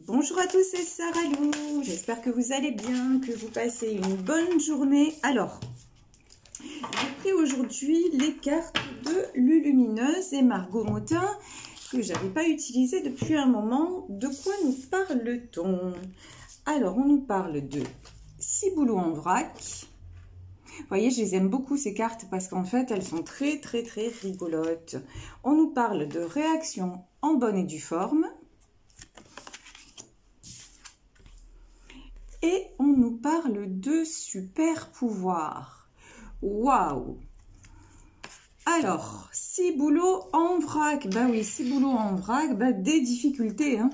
Bonjour à tous, c'est Sarah Lou. J'espère que vous allez bien, que vous passez une bonne journée. Alors, j'ai pris aujourd'hui les cartes de Lulumineuse et Margot Motin que je n'avais pas utilisées depuis un moment. De quoi nous parle-t-on? Alors, on nous parle de ciboulot en vrac. Vous voyez, je les aime beaucoup ces cartes parce qu'en fait, elles sont très rigolotes. On nous parle de réaction en bonne et due forme. Et on nous parle de super pouvoir. Waouh! Alors, ciboulot en vrac. Bah oui, ciboulot en vrac, bah des difficultés. Hein.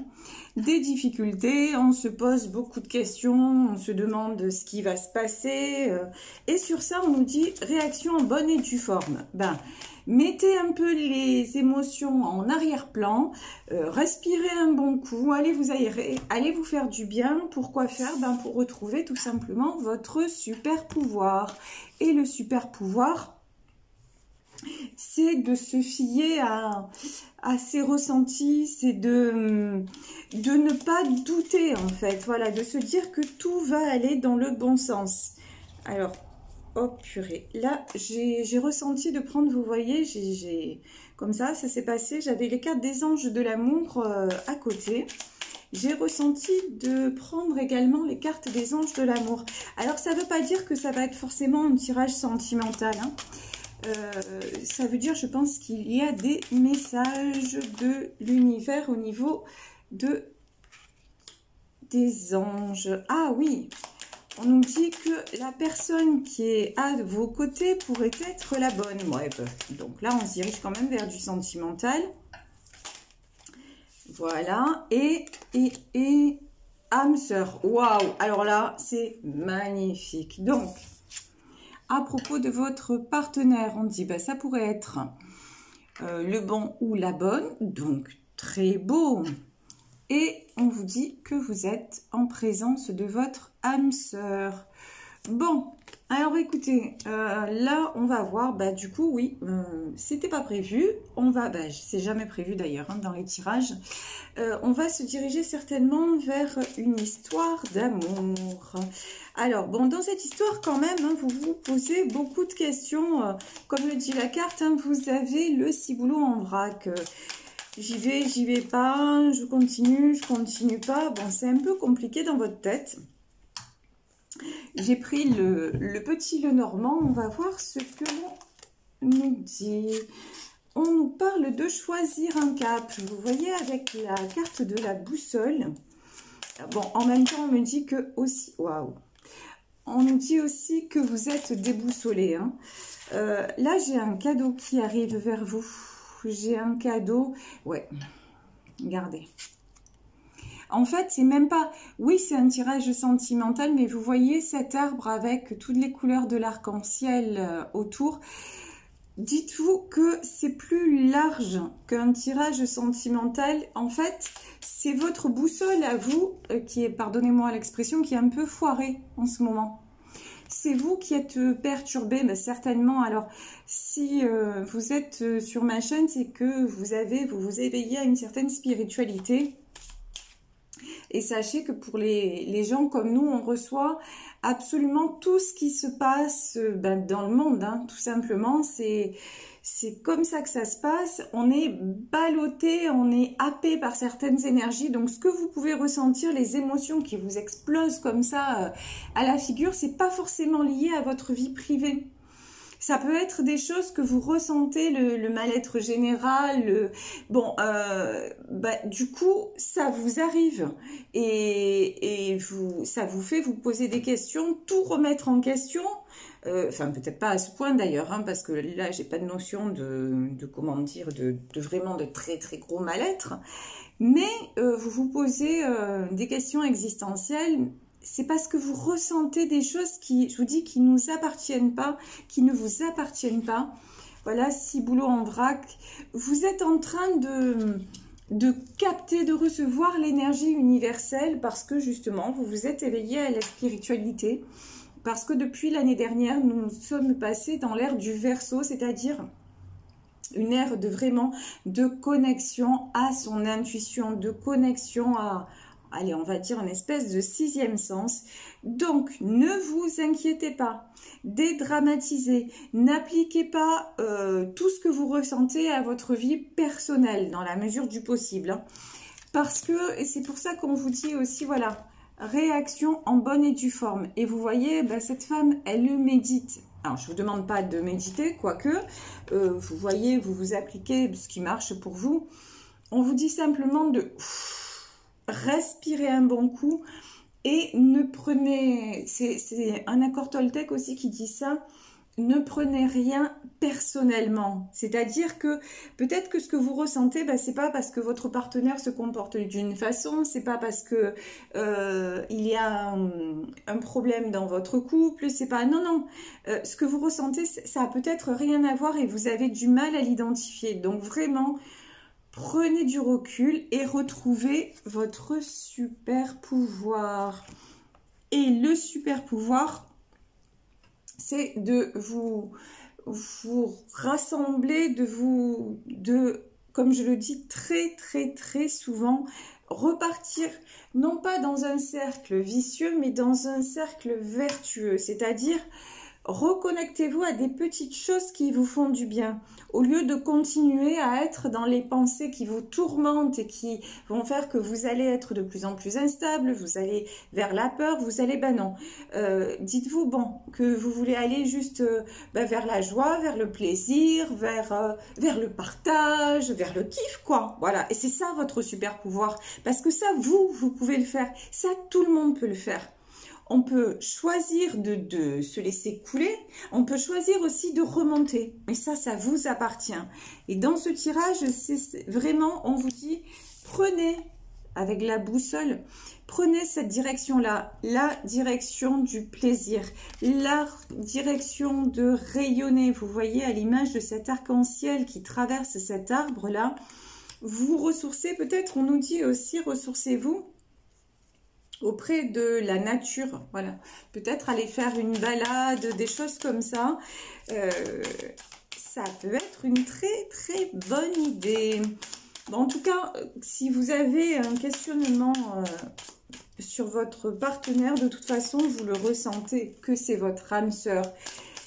Des difficultés, on se pose beaucoup de questions, on se demande ce qui va se passer. Et sur ça, on nous dit réaction en bonne et due forme. Ben, mettez un peu les émotions en arrière-plan, respirez un bon coup, allez vous aérer, allez vous faire du bien. Pourquoi faire? Ben, pour retrouver tout simplement votre super pouvoir. Et le super pouvoir, c'est de se fier à ses ressentis, c'est de ne pas douter en fait, voilà, de se dire que tout va aller dans le bon sens. Alors, oh purée, là j'ai ressenti de prendre, vous voyez, comme ça s'est passé, j'avais les cartes des anges de l'amour à côté. J'ai ressenti de prendre également les cartes des anges de l'amour. Alors ça ne veut pas dire que ça va être forcément un tirage sentimental, hein. Ça veut dire, je pense qu'il y a des messages de l'univers au niveau des anges. Ah oui, on nous dit que la personne qui est à vos côtés pourrait être la bonne. Ouais, donc là, on se dirige quand même vers du sentimental. Voilà, et âme sœur. Waouh, alors là, c'est magnifique. Donc, à propos de votre partenaire, on dit, bah, ça pourrait être le bon ou la bonne, donc très beau. Et on vous dit que vous êtes en présence de votre âme sœur. Bon, alors écoutez, là on va voir, bah du coup oui, c'était pas prévu, on va, bah c'est jamais prévu d'ailleurs hein, dans les tirages, on va se diriger certainement vers une histoire d'amour. Alors bon, dans cette histoire quand même, hein, vous vous posez beaucoup de questions, comme le dit la carte, hein, vous avez le ciboulot en vrac. J'y vais pas, je continue pas, bon c'est un peu compliqué dans votre tête. J'ai pris le petit Lenormand, on va voir ce que l'on nous dit. On nous parle de choisir un cap. Vous voyez avec la carte de la boussole. Bon, en même temps, on me dit que aussi... Waouh! On nous dit aussi que vous êtes déboussolé. Hein. Là, j'ai un cadeau qui arrive vers vous. J'ai un cadeau... Ouais, regardez. En fait, c'est même pas... Oui, c'est un tirage sentimental, mais vous voyez cet arbre avec toutes les couleurs de l'arc-en-ciel autour. Dites-vous que c'est plus large qu'un tirage sentimental. En fait, c'est votre boussole à vous qui est, pardonnez-moi l'expression, qui est un peu foirée en ce moment. C'est vous qui êtes perturbé, ben certainement. Alors, si vous êtes sur ma chaîne, c'est que vous vous éveillez à une certaine spiritualité. Et sachez que pour les gens comme nous, on reçoit absolument tout ce qui se passe dans le monde, hein, tout simplement. C'est comme ça que ça se passe. On est ballotté, on est happé par certaines énergies. Donc, ce que vous pouvez ressentir, les émotions qui vous explosent comme ça à la figure, c'est pas forcément lié à votre vie privée. Ça peut être des choses que vous ressentez, le mal-être général. Bon, bah, du coup, ça vous arrive et ça vous fait vous poser des questions, tout remettre en question. Enfin, peut-être pas à ce point d'ailleurs, hein, parce que là, j'ai pas de notion de comment dire, de vraiment de très gros mal-être. Mais vous vous posez des questions existentielles. C'est parce que vous ressentez des choses qui, je vous dis, qui nous appartiennent pas, qui ne vous appartiennent pas. Voilà, ciboulot en vrac. Vous êtes en train de capter, de recevoir l'énergie universelle parce que justement, vous vous êtes éveillé à la spiritualité. Parce que depuis l'année dernière, nous sommes passés dans l'ère du Verseau, c'est-à-dire une ère de vraiment de connexion à son intuition, de connexion allez, on va dire une espèce de sixième sens. Donc, ne vous inquiétez pas, dédramatisez, n'appliquez pas tout ce que vous ressentez à votre vie personnelle, dans la mesure du possible. Hein. Parce que, et c'est pour ça qu'on vous dit aussi, voilà, réaction en bonne et due forme. Et vous voyez, ben, cette femme, elle le médite. Alors, je ne vous demande pas de méditer, quoique, vous voyez, vous vous appliquez ce qui marche pour vous. On vous dit simplement de respirer un bon coup et ne prenez, c'est un accord Toltec aussi qui dit ça, ne prenez rien personnellement. C'est-à-dire que peut-être que ce que vous ressentez, ben, c'est pas parce que votre partenaire se comporte d'une façon, c'est pas parce que il y a un problème dans votre couple, c'est pas... Non, non. Ce que vous ressentez, ça a peut-être rien à voir et vous avez du mal à l'identifier. Donc vraiment, prenez du recul et retrouvez votre super pouvoir. Et le super pouvoir, c'est de vous rassembler, comme je le dis très souvent, repartir, non pas dans un cercle vicieux, mais dans un cercle vertueux, c'est-à-dire reconnectez-vous à des petites choses qui vous font du bien, au lieu de continuer à être dans les pensées qui vous tourmentent et qui vont faire que vous allez être de plus en plus instable, vous allez vers la peur, vous allez, ben non, dites-vous, bon, que vous voulez aller juste vers la joie, vers le plaisir, vers le partage, vers le kiff, quoi, voilà, et c'est ça votre super pouvoir, parce que ça, vous pouvez le faire, ça, tout le monde peut le faire. On peut choisir de se laisser couler, on peut choisir aussi de remonter. Mais ça vous appartient. Et dans ce tirage, c'est vraiment, on vous dit, prenez avec la boussole, prenez cette direction-là, la direction du plaisir, la direction de rayonner. Vous voyez à l'image de cet arc-en-ciel qui traverse cet arbre-là, vous ressourcez, peut-être on nous dit aussi, ressourcez-vous auprès de la nature, voilà, peut-être aller faire une balade, des choses comme ça, ça peut être une très bonne idée. Bon, en tout cas, si vous avez un questionnement sur votre partenaire, de toute façon, vous le ressentez, que c'est votre âme sœur,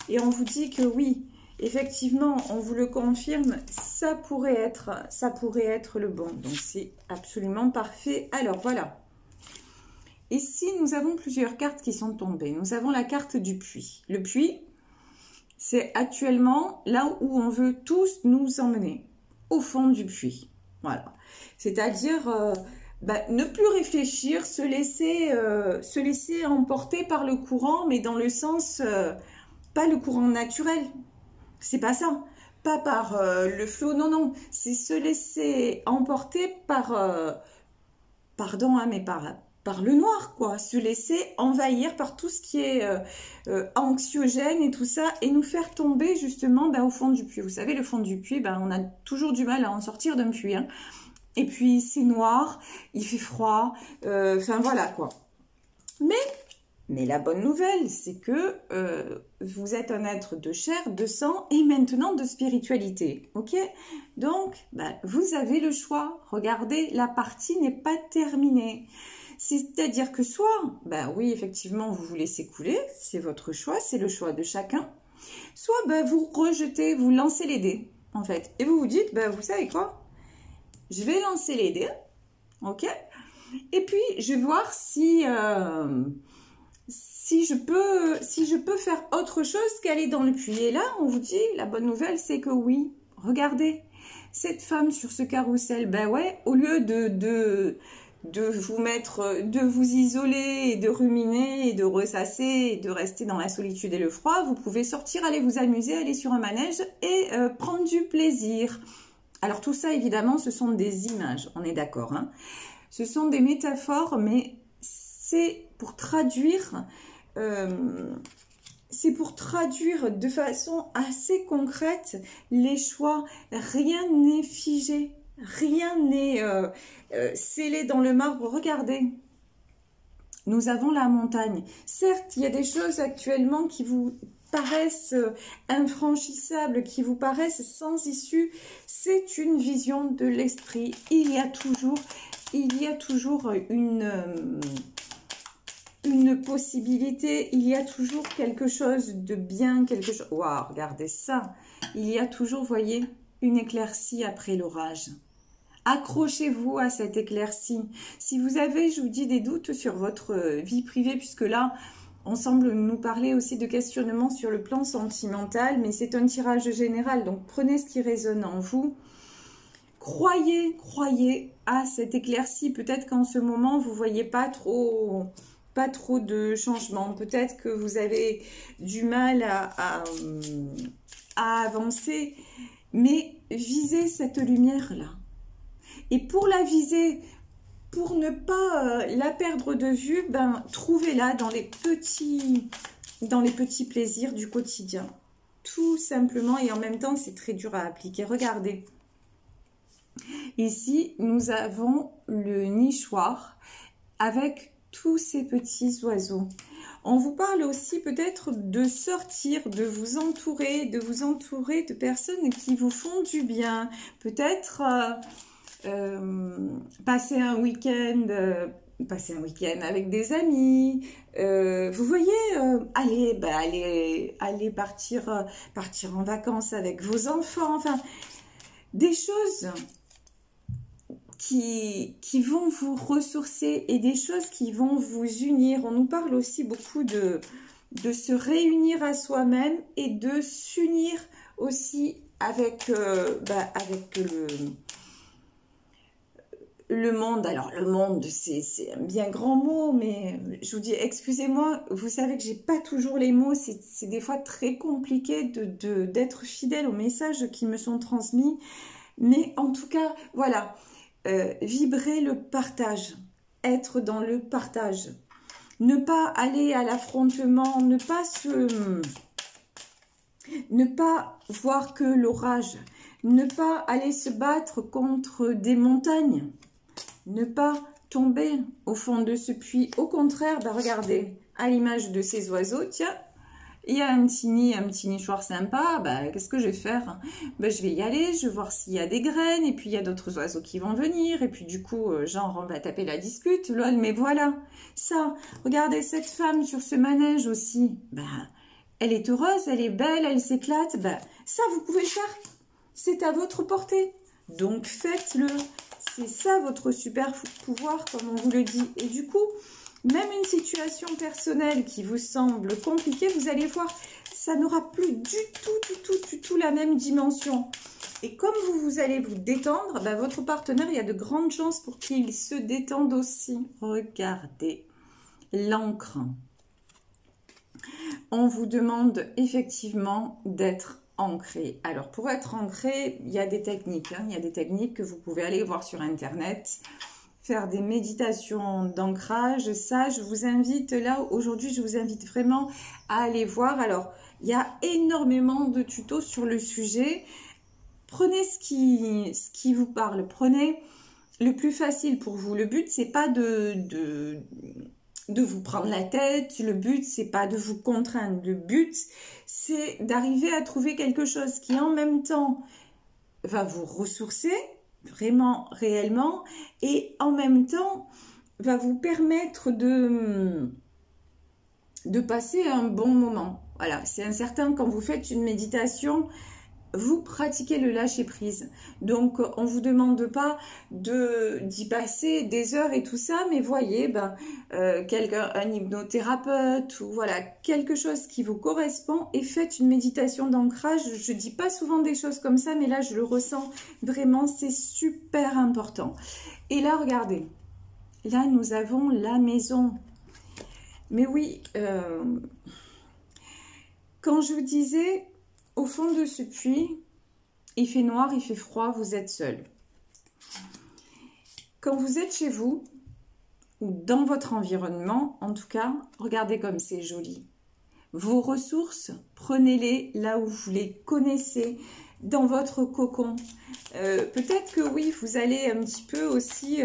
et on vous dit que oui, effectivement, on vous le confirme, ça pourrait être le bon, donc c'est absolument parfait. Alors, voilà. Ici, nous avons plusieurs cartes qui sont tombées. Nous avons la carte du puits. Le puits, c'est actuellement là où on veut tous nous emmener, au fond du puits. Voilà. C'est-à-dire ne plus réfléchir, se laisser emporter par le courant, mais dans le sens, pas le courant naturel. C'est pas ça. Pas par le flot, non, non. C'est se laisser emporter par, pardon, hein, mais par le noir, quoi, se laisser envahir par tout ce qui est anxiogène et tout ça, et nous faire tomber justement au fond du puits. Vous savez, le fond du puits, on a toujours du mal à en sortir d'un puits. Hein. Et puis, c'est noir, il fait froid, enfin voilà, quoi. Mais la bonne nouvelle, c'est que vous êtes un être de chair, de sang et maintenant de spiritualité, ok? Donc, vous avez le choix. Regardez, la partie n'est pas terminée. C'est-à-dire que soit, oui, effectivement, vous vous laissez couler, c'est votre choix, c'est le choix de chacun. Soit, vous rejetez, vous lancez les dés, en fait. Et vous vous dites, vous savez quoi? Je vais lancer les dés, ok? Et puis, je vais voir si je peux faire autre chose qu'aller dans le puits. Et là, on vous dit, la bonne nouvelle, c'est que oui, regardez, cette femme sur ce carrousel, ouais, au lieu de vous mettre, de vous isoler et de ruminer et de ressasser et de rester dans la solitude et le froid, vous pouvez sortir, aller vous amuser, aller sur un manège et prendre du plaisir. Alors tout ça, évidemment, ce sont des images, on est d'accord, hein. Ce sont des métaphores, mais c'est pour traduire de façon assez concrète les choix. Rien n'est figé. Rien n'est scellé dans le marbre. Regardez, nous avons la montagne. Certes, il y a des choses actuellement qui vous paraissent infranchissables, qui vous paraissent sans issue. C'est une vision de l'esprit. Il y a toujours il y a toujours une possibilité, il y a toujours quelque chose de bien, quelque chose... Waouh, regardez ça. Il y a toujours, voyez, une éclaircie après l'orage. Accrochez-vous à cette éclaircie. Si vous avez, je vous dis, des doutes sur votre vie privée, puisque là, on semble nous parler aussi de questionnement sur le plan sentimental, mais c'est un tirage général, donc prenez ce qui résonne en vous. Croyez à cette éclaircie. Peut-être qu'en ce moment, vous ne voyez pas trop de changement. Peut-être que vous avez du mal à avancer, mais visez cette lumière-là. Et pour la viser, pour ne pas la perdre de vue, ben, trouvez-la dans les petits plaisirs du quotidien. Tout simplement, et en même temps, c'est très dur à appliquer. Regardez. Ici, nous avons le nichoir avec tous ces petits oiseaux. On vous parle aussi peut-être de sortir, de vous entourer de personnes qui vous font du bien. Peut-être passer un week-end avec des amis. Vous voyez, aller partir en vacances avec vos enfants. Enfin, des choses qui vont vous ressourcer et des choses qui vont vous unir. On nous parle aussi beaucoup de se réunir à soi-même et de s'unir aussi avec le monde. Alors le monde, c'est un bien grand mot, mais je vous dis, excusez-moi, vous savez que j'ai pas toujours les mots, c'est des fois très compliqué d'être fidèle aux messages qui me sont transmis, mais en tout cas, voilà. Vibrer le partage, être dans le partage, ne pas aller à l'affrontement, ne pas voir que l'orage, ne pas aller se battre contre des montagnes, ne pas tomber au fond de ce puits. Au contraire, bah regardez, à l'image de ces oiseaux, tiens, il y a un petit nichoir sympa, bah, qu'est-ce que je vais faire? Bah, je vais y aller, je vais voir s'il y a des graines, et puis il y a d'autres oiseaux qui vont venir, et puis du coup, genre, on va taper la discute, lol, mais voilà, ça, regardez cette femme sur ce manège aussi, bah, elle est heureuse, elle est belle, elle s'éclate, bah, ça, vous pouvez le faire, c'est à votre portée, donc faites-le, c'est ça votre super pouvoir, comme on vous le dit, et du coup, même une situation personnelle qui vous semble compliquée, vous allez voir, ça n'aura plus du tout la même dimension. Et comme vous allez vous détendre, bah, votre partenaire, il y a de grandes chances pour qu'il se détende aussi. Regardez, l'encre. On vous demande effectivement d'être ancré. Alors, pour être ancré, il y a des techniques. Il y a des techniques que vous pouvez aller voir sur Internet. Faire des méditations d'ancrage, ça je vous invite là aujourd'hui, je vous invite vraiment à aller voir. Alors il y a énormément de tutos sur le sujet, prenez ce qui vous parle, prenez le plus facile pour vous. Le but c'est pas de vous prendre la tête, le but c'est pas de vous contraindre, le but c'est d'arriver à trouver quelque chose qui en même temps va vous ressourcer vraiment, réellement, et en même temps, va vous permettre de passer un bon moment. Voilà, c'est certain, quand vous faites une méditation, vous pratiquez le lâcher-prise. Donc, on ne vous demande pas d'y passer des heures et tout ça, mais voyez, un hypnothérapeute ou voilà, quelque chose qui vous correspond et faites une méditation d'ancrage. Je ne dis pas souvent des choses comme ça, mais là, je le ressens vraiment, c'est super important. Et là, regardez, là, nous avons la maison. Mais oui, quand je vous disais... Au fond de ce puits, il fait noir, il fait froid, vous êtes seul. Quand vous êtes chez vous, ou dans votre environnement, en tout cas, regardez comme c'est joli. Vos ressources, prenez-les là où vous les connaissez, dans votre cocon. Peut-être que oui, vous allez un petit peu aussi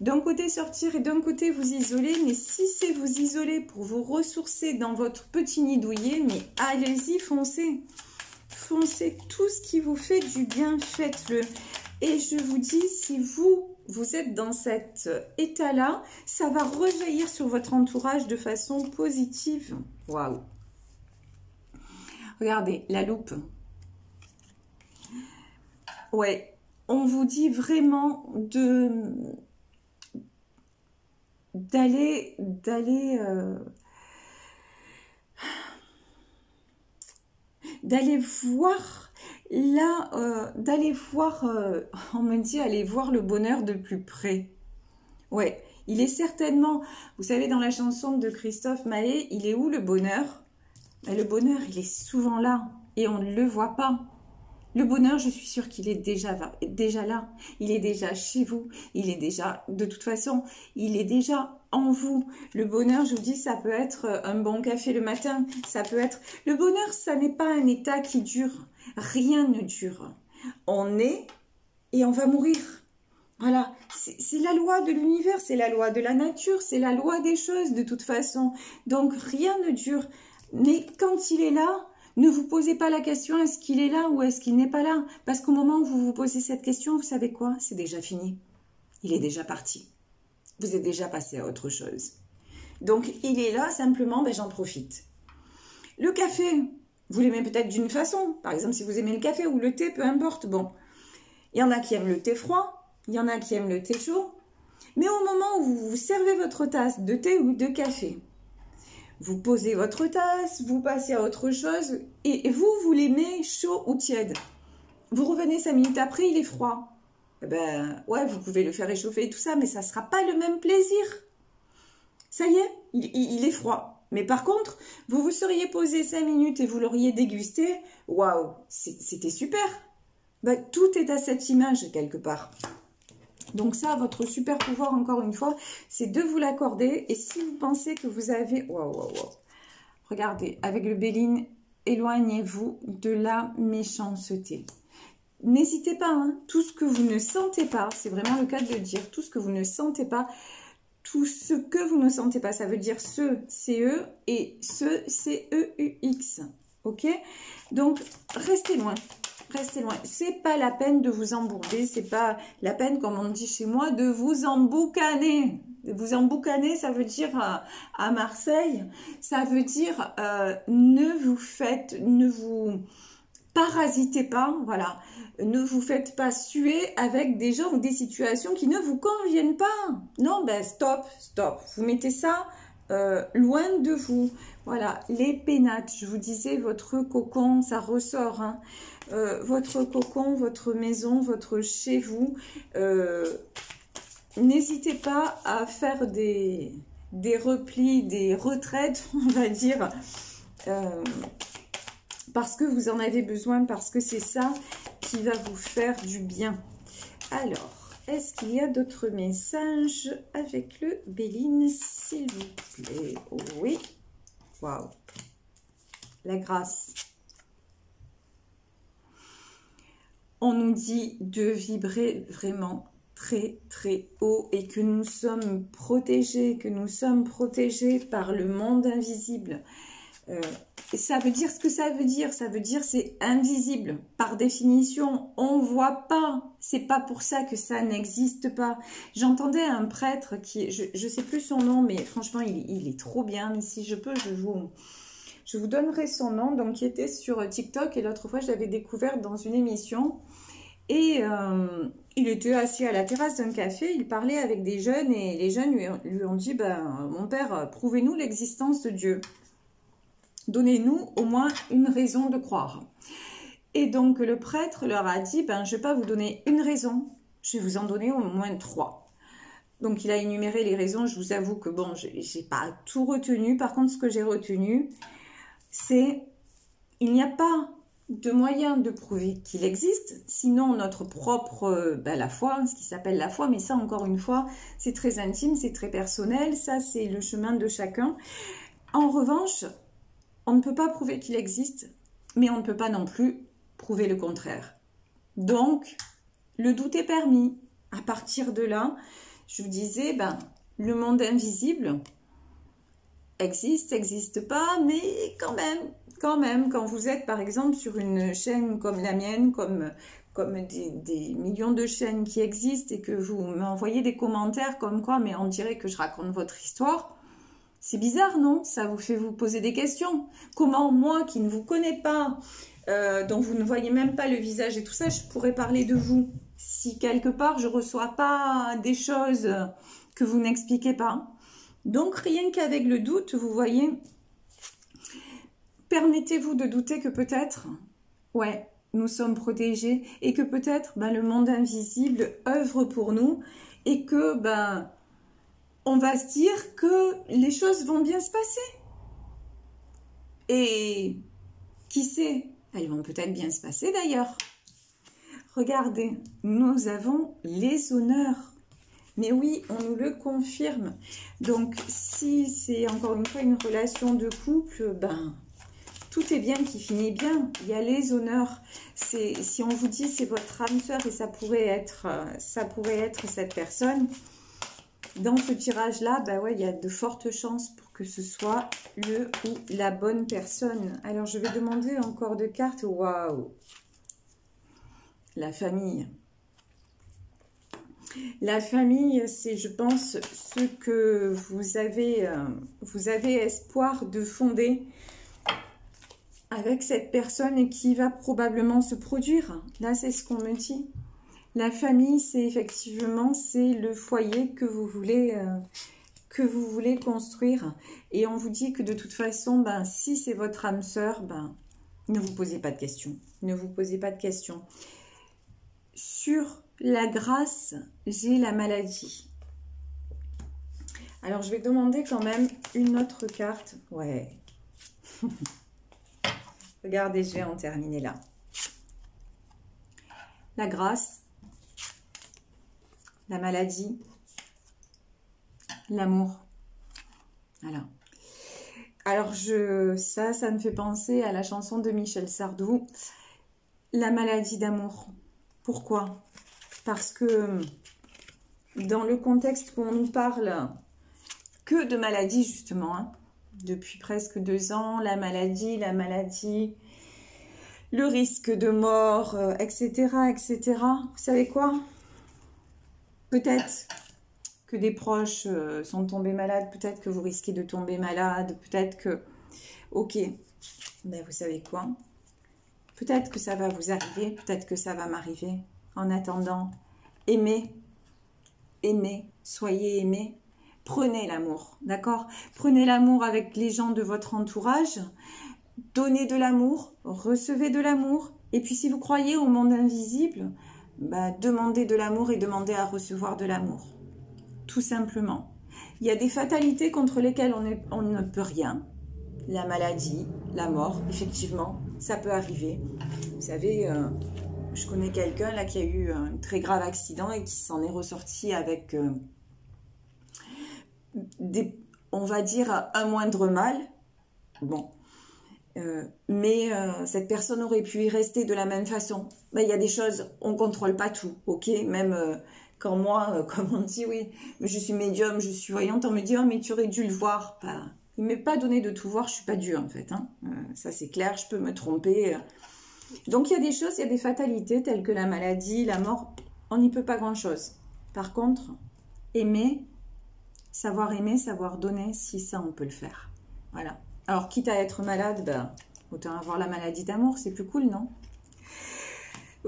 d'un côté sortir et d'un côté vous isoler, mais si c'est vous isoler pour vous ressourcer dans votre petit nid douillet, mais allez-y, foncez. Foncez, tout ce qui vous fait du bien, faites-le. Et je vous dis, si vous vous êtes dans cet état-là, ça va rejaillir sur votre entourage de façon positive. Waouh! Regardez, la loupe. Ouais, on vous dit vraiment d'aller voir là, on me dit, aller voir le bonheur de plus près. Ouais, il est certainement, vous savez, dans la chanson de Christophe Maé, il est où le bonheur? Le bonheur, il est souvent là et on ne le voit pas. Le bonheur, je suis sûre qu'il est déjà là. Il est déjà chez vous. Il est déjà, de toute façon, il est déjà en vous. Le bonheur, je vous dis, ça peut être un bon café le matin. Ça peut être... Le bonheur, ça n'est pas un état qui dure. Rien ne dure. On est et on va mourir. Voilà, c'est la loi de l'univers, c'est la loi de la nature, c'est la loi des choses de toute façon. Donc, rien ne dure. Mais quand il est là... Ne vous posez pas la question, est-ce qu'il est là ou est-ce qu'il n'est pas là? Parce qu'au moment où vous vous posez cette question, vous savez quoi? C'est déjà fini. Il est déjà parti. Vous êtes déjà passé à autre chose. Donc, il est là, simplement, ben, j'en profite. Le café, vous l'aimez peut-être d'une façon. Par exemple, si vous aimez le café ou le thé, peu importe. Bon, il y en a qui aiment le thé froid, il y en a qui aiment le thé chaud. Mais au moment où vous servez votre tasse de thé ou de café, vous posez votre tasse, vous passez à autre chose et vous l'aimez chaud ou tiède. Vous revenez 5 minutes après, il est froid. Eh ben, ouais, vous pouvez le faire réchauffer et tout ça, mais ça ne sera pas le même plaisir. Ça y est, il est froid. Mais par contre, vous vous seriez posé 5 minutes et vous l'auriez dégusté. Waouh, c'était super. Ben, tout est à cette image quelque part. Donc ça, votre super pouvoir, encore une fois, c'est de vous l'accorder. Et si vous pensez que vous avez... Waouh. Regardez, avec le Béline, éloignez-vous de la méchanceté. N'hésitez pas, hein, tout ce que vous ne sentez pas, c'est vraiment le cas de le dire, tout ce que vous ne sentez pas, tout ce que vous ne sentez pas, ça veut dire ce, C-E, et ce, C-E-U-X. Ok? Donc, restez loin. Restez loin. C'est pas la peine de vous embourber, c'est pas la peine, comme on dit chez moi, de vous emboucaner. Vous emboucaner, ça veut dire à Marseille, ça veut dire ne vous parasitez pas, voilà. Ne vous faites pas suer avec des gens ou des situations qui ne vous conviennent pas. Non, ben stop. Vous mettez ça loin de vous. Voilà, les pénates, je vous disais, votre cocon, ça ressort, hein. Votre cocon, votre maison, votre chez vous. N'hésitez pas à faire des replis, des retraites, on va dire, parce que vous en avez besoin, parce que c'est ça qui va vous faire du bien. Alors, est-ce qu'il y a d'autres messages avec le Béline, s'il vous plaît? Oui. Waouh. La grâce. On nous dit de vibrer vraiment très très haut et que nous sommes protégés, par le monde invisible. Et ça veut dire ce que ça veut dire. Ça veut dire c'est invisible. Par définition, on ne voit pas. C'est pas pour ça que ça n'existe pas. J'entendais un prêtre qui, je sais plus son nom, mais franchement, il est trop bien. Mais si je peux, je vous donnerai son nom. Donc, qui était sur TikTok. Et l'autre fois, je l'avais découvert dans une émission. Et il était assis à la terrasse d'un café. Il parlait avec des jeunes. Et les jeunes lui ont dit, ben, mon père, prouvez-nous l'existence de Dieu. Donnez-nous au moins une raison de croire. Et donc le prêtre leur a dit, ben, je ne vais pas vous donner une raison, je vais vous en donner au moins 3. Donc il a énuméré les raisons, je vous avoue que bon, je n'ai pas tout retenu. Par contre, ce que j'ai retenu, c'est il n'y a pas de moyen de prouver qu'il existe, sinon notre propre, la foi, ce qui s'appelle la foi, mais ça encore une fois, c'est très intime, c'est très personnel, ça c'est le chemin de chacun. En revanche, on ne peut pas prouver qu'il existe, mais on ne peut pas non plus prouver le contraire. Donc, le doute est permis. À partir de là, je vous disais, ben, le monde invisible existe pas, mais quand même, quand vous êtes par exemple sur une chaîne comme la mienne, comme comme des millions de chaînes qui existent et que vous m'envoyez des commentaires comme quoi, mais on dirait que je raconte votre histoire. C'est bizarre, non? Ça vous fait vous poser des questions. Comment moi, qui ne vous connais pas, dont vous ne voyez même pas le visage et tout ça, je pourrais parler de vous? Si quelque part, je ne reçois pas des choses que vous n'expliquez pas. Donc, rien qu'avec le doute, vous voyez, permettez-vous de douter que peut-être, ouais, nous sommes protégés et que peut-être le monde invisible œuvre pour nous et que on va se dire que les choses vont bien se passer. Et qui sait, elles vont peut-être bien se passer d'ailleurs. Regardez, nous avons les honneurs. Mais oui, on nous le confirme. Donc, si c'est encore une fois une relation de couple, tout est bien qui finit bien. Il y a les honneurs. Si on vous dit c'est votre âme sœur et ça pourrait être cette personne, dans ce tirage-là, ouais, il y a de fortes chances pour que ce soit le ou la bonne personne. Alors, je vais demander encore de cartes. Waouh! La famille. La famille, c'est, je pense, ce que vous avez espoir de fonder avec cette personne et qui va probablement se produire. Là, c'est ce qu'on me dit. La famille, c'est effectivement, c'est le foyer que vous voulez construire. Et on vous dit que de toute façon, si c'est votre âme sœur, ne vous posez pas de questions. Ne vous posez pas de questions. Sur la grâce, j'ai la maladie. Alors, je vais demander quand même une autre carte. Ouais. Regardez, je vais en terminer là. La grâce, la maladie, l'amour. Voilà. Alors, ça me fait penser à la chanson de Michel Sardou, La maladie d'amour. Pourquoi? Parce que dans le contexte où on nous parle que de maladie, justement, depuis presque 2 ans, la maladie, le risque de mort, etc., etc. Vous savez quoi? Peut-être que des proches sont tombés malades, peut-être que vous risquez de tomber malade, peut-être que... Ok, vous savez quoi? Peut-être que ça va vous arriver, peut-être que ça va m'arriver. En attendant, aimez, soyez aimés. Prenez l'amour, d'accord? Prenez l'amour avec les gens de votre entourage. Donnez de l'amour, recevez de l'amour. Et puis si vous croyez au monde invisible, demandez de l'amour et demandez à recevoir de l'amour. Tout simplement. Il y a des fatalités contre lesquelles on ne peut rien. La maladie, la mort, effectivement, ça peut arriver. Vous savez, je connais quelqu'un là qui a eu un très grave accident et qui s'en est ressorti avec on va dire, un moindre mal. Bon. Mais cette personne aurait pu y rester de la même façon. Il y a des choses, on ne contrôle pas tout, ok? Même quand moi, comme on dit, oui, mais je suis médium, je suis voyante, on me dit, oh, mais tu aurais dû le voir. Il ne m'est pas donné de tout voir, je ne suis pas Dieu en fait. Ça c'est clair, je peux me tromper. Donc il y a des choses, il y a des fatalités telles que la maladie, la mort, on n'y peut pas grand-chose. Par contre, aimer, savoir donner, si ça on peut le faire. Voilà. Alors quitte à être malade, autant avoir la maladie d'amour, c'est plus cool, non?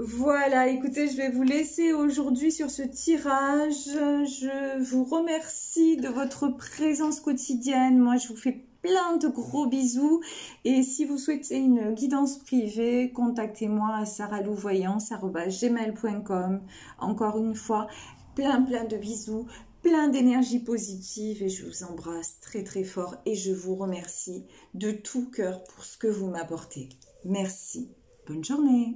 Voilà, écoutez, je vais vous laisser aujourd'hui sur ce tirage. Je vous remercie de votre présence quotidienne. Moi, je vous fais plein de gros bisous. Et si vous souhaitez une guidance privée, contactez-moi à saralouvoyance@gmail.com. Encore une fois, plein de bisous, plein d'énergie positive et je vous embrasse très très fort et je vous remercie de tout cœur pour ce que vous m'apportez. Merci. Bonne journée.